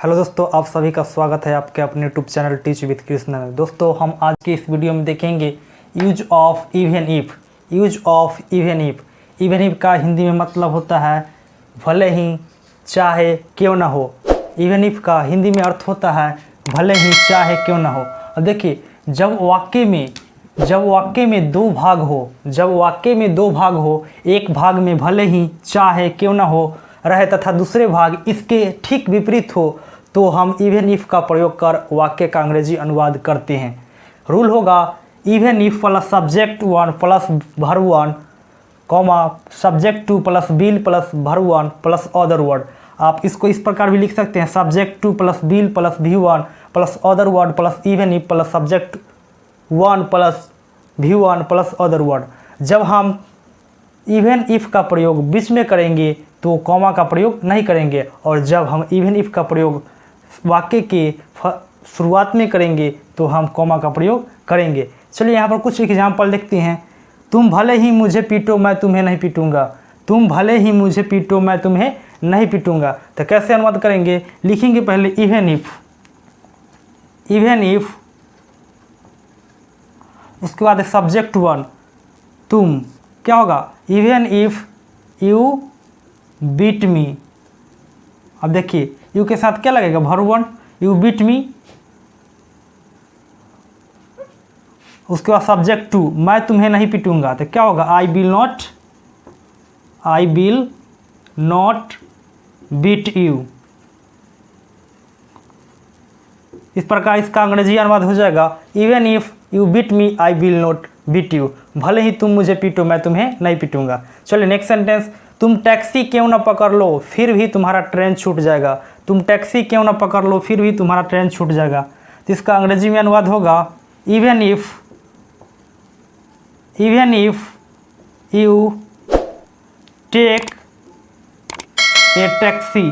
Hello दोस्तों, आप सभी का स्वागत है आपके अपने YouTube channel teach with Krishna में। दोस्तों, हम आज की इस वीडियो में देखेंगे use of even if. Use of even if. Even if का हिंदी में मतलब होता है भले ही चाहे क्यों ना हो। इवन इफ का हिंदी में अर्थ होता है भले ही चाहे क्यों ना हो। अब देखिए, जब वाक्य में दो भाग हो, एक भाग में भले ही चाहे क्यों ना हो रहे तथा दूसरे भाग इसके ठीक विपरीत हो, तो हम इवन इफ का प्रयोग कर वाक्य का अंग्रेजी अनुवाद करते हैं। रूल होगा even if plus subject one plus verb one, comma subject two plus will plus verb one plus other word. आप इसको इस प्रकार भी लिख सकते हैं, subject two plus will plus V one plus other word plus even if plus subject one plus V one plus other word. जब हम इवन इफ का प्रयोग बीच में करेंगे तो कॉमा का प्रयोग नहीं करेंगे, और जब हम इवन इफ का प्रयोग वाक्य के शुरुआत में करेंगे तो हम कॉमा का प्रयोग करेंगे। चलिए यहाँ पर कुछ एग्जाम्पल देखते हैं। तुम भले ही मुझे पीटो मैं तुम्हें नहीं पीटूंगा। तुम भले ही मुझे पीटो मैं तुम्हें नहीं पीटूंगा। तो कैसे अनुवाद करेंगे? लिखेंगे पहले इवन इफ, उसके बाद सब्जेक्ट वन तुम, क्या होगा? Even if you beat me. अब देखिए, यू के साथ क्या लगेगा? Verb one, you beat me. उसके बाद सब्जेक्ट टू, मैं तुम्हें नहीं पीटूंगा। तो क्या होगा? I will not beat you. इस प्रकार इसका अंग्रेजी अनुवाद हो जाएगा even if you beat me I will not beat you. भले ही तुम मुझे पीटो मैं तुम्हें नहीं पीटूंगा। चलिए नेक्स्ट सेंटेंस, तुम टैक्सी क्यों ना पकड़ लो फिर भी तुम्हारा ट्रेन छूट जाएगा। तुम टैक्सी क्यों ना पकड़ लो फिर भी तुम्हारा ट्रेन छूट जाएगा। तो इसका अंग्रेजी में अनुवाद होगा even if you take a taxi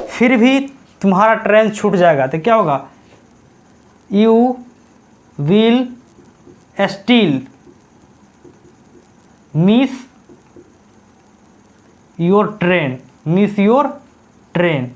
फिर भी तुम्हारा ट्रेन छूट जाएगा। तो क्या होगा? You will still miss your train.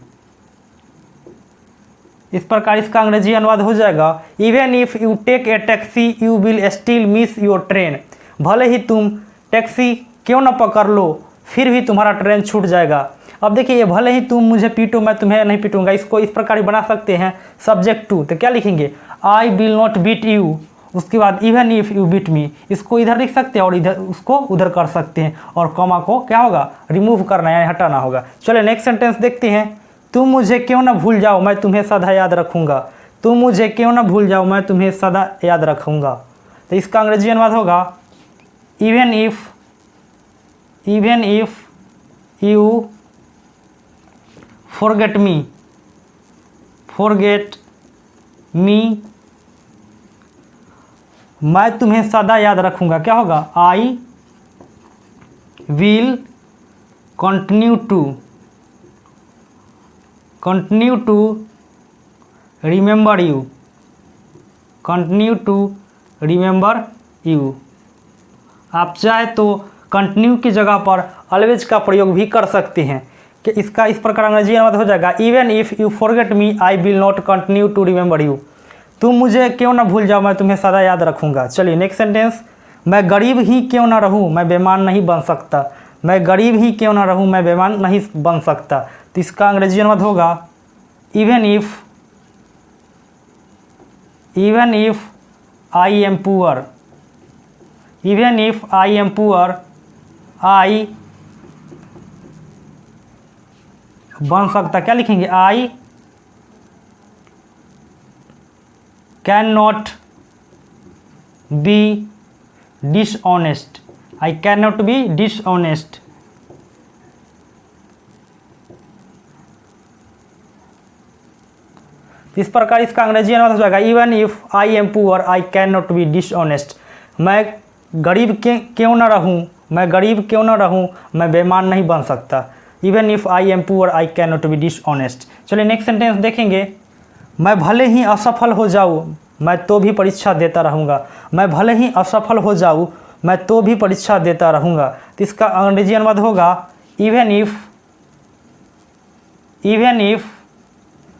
इस प्रकार इसका अंग्रेजी अनुवाद हो जाएगा even if you take a taxi you will still miss your train. भले ही तुम टैक्सी क्यों ना पकड़ लो फिर भी तुम्हारा ट्रेन छूट जाएगा। अब देखिए, ये भले ही तुम मुझे पीटो मैं तुम्हें नहीं पीटूंगा, इसको इस प्रकार ही बना सकते हैं। सब्जेक्ट टू, तो क्या लिखेंगे? I will not beat you. उसके बाद even if you beat me, इसको इधर लिख सकते हैं और इधर उसको उधर कर सकते हैं, और कॉमा को क्या होगा? रिमूव करना यानी हटाना होगा। चलिए नेक्स्ट सेंटेंस देखते हैं। तुम मुझे क्यों ना भूल जाओ मैं तुम्हें सदा याद रखूंगा। तुम मुझे क्यों ना भूल जाओ मैं तुम्हें सदा याद रखूंगा। तो इसका अंग्रेजी अनुवाद होगा even if you forget me मैं तुम्हें सदा याद रखूंगा। क्या होगा? I will continue to remember you. आप चाहे तो कंटिन्यू की जगह पर ऑलवेज का प्रयोग भी कर सकते हैं कि इसका इस प्रकार अंग्रेजी अनुवाद हो जाएगा even if you forget me I will not continue to remember you. तुम मुझे क्यों ना भूल जाओ मैं तुम्हें सदा याद रखूंगा। चलिए नेक्स्ट सेंटेंस, मैं गरीब ही क्यों ना रहूं मैं बेईमान नहीं बन सकता। मैं गरीब ही क्यों ना रहूं मैं बेईमान नहीं बन सकता। तो इसका अंग्रेजी अनुवाद होगा even if I am poor I बन सकता। क्या लिखेंगे? I can not be dishonest. I can not be dishonest. इस प्रकार इसका अंग्रेजी अनुवाद हो जाएगा even if I am poor I can not be dishonest. मैं गरीब क्यों ना रहूं मैं बेईमान नहीं बन सकता। Even if I am poor I can not be dishonest. चलिए नेक्स्ट सेंटेंस देखेंगे। मैं भले ही असफल हो जाऊँ मैं तो भी परीक्षा देता रहूँगा। मैं भले ही असफल हो जाऊँ मैं तो भी परीक्षा देता रहूँगा। तो इसका अंग्रेजी अनुवाद होगा even even if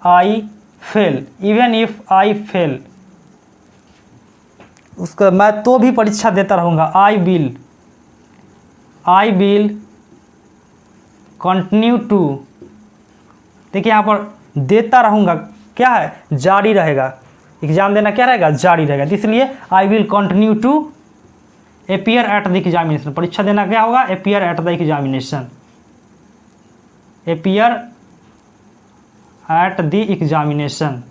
I fail, even if I fail, उसका मैं तो भी परीक्षा देता रहूँगा। आई विल कंटिन्यू टू, देखिए यहाँ पर देता रहूँगा क्या है, जारी रहेगा, एग्जाम देना क्या रहेगा, जारी रहेगा। तो इसलिए I will continue to appear at the examination, परीक्षा देना क्या होगा, appear at the examination, appear at the examination.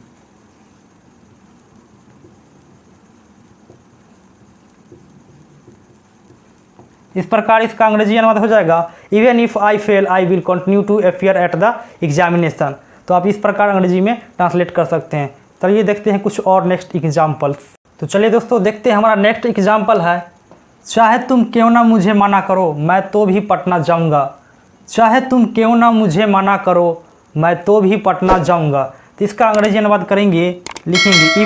इस प्रकार इसका अंग्रेजी अनुवाद हो जाएगा even if I fail I will continue to appear at the examination. तो आप इस प्रकार अंग्रेजी में ट्रांसलेट कर सकते हैं। चलिए देखते हैं कुछ और नेक्स्ट एग्जाम्पल्स। तो चलिए दोस्तों देखते हैं, हमारा नेक्स्ट एग्जाम्पल है, चाहे तुम क्यों ना मुझे मना करो मैं तो भी पटना जाऊंगा। चाहे तुम क्यों ना मुझे मना करो मैं तो भी पटना जाऊंगा। तो इसका अंग्रेजी अनुवाद करेंगे, लिखेंगे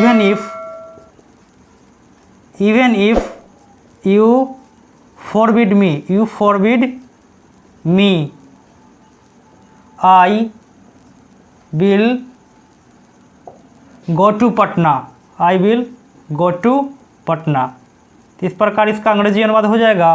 even if you forbid me I will go to Patna, I will go to Patna। तो इस प्रकार इसका अंग्रेजी अनुवाद हो जाएगा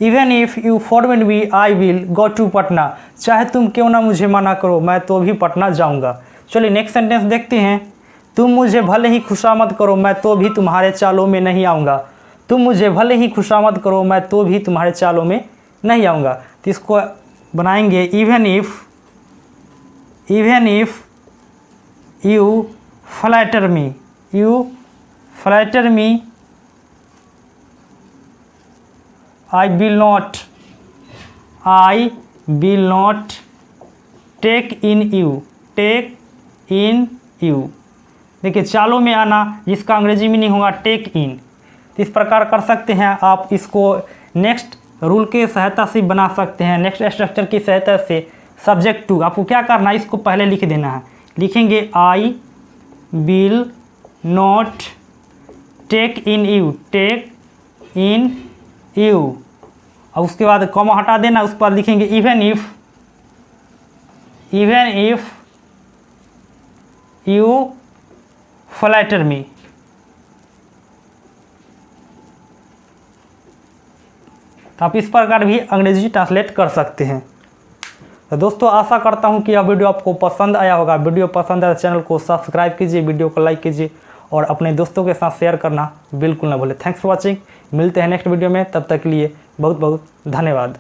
even if you forbid me I will go to Patna, चाहे तुम क्यों ना मुझे मना करो मैं तो भी पटना जाऊंगा। चलिए नेक्स्ट सेंटेंस देखते हैं, तुम मुझे भले ही खुशामद करो मैं तो भी तुम्हारे चालों में नहीं आऊँगा। तुम मुझे भले ही खुशामद करो मैं तो भी तुम्हारे चालों में नहीं आऊँगा। तो इसको बनाएंगे even if you flatter me I will not take in you. देखिए चालों में आना, जिसका अंग्रेजी में नहीं होगा टेक इन। इस प्रकार कर सकते हैं आप, इसको नेक्स्ट रूल के सहायता से बना सकते हैं, नेक्स्ट स्ट्रक्चर की सहायता से। सब्जेक्ट टू आपको क्या करना है, इसको पहले लिख देना है, लिखेंगे I will not take in you, और उसके बाद कॉमा हटा देना, उसके बाद लिखेंगे even if you flatter me. तो आप इस प्रकार भी अंग्रेजी ट्रांसलेट कर सकते हैं। तो दोस्तों आशा करता हूं कि यह वीडियो आपको पसंद आया होगा। वीडियो पसंद आया तो चैनल को सब्सक्राइब कीजिए, वीडियो को लाइक कीजिए और अपने दोस्तों के साथ शेयर करना बिल्कुल ना भूलें। थैंक्स फॉर वॉचिंग, मिलते हैं नेक्स्ट वीडियो में, तब तक के लिए बहुत बहुत धन्यवाद।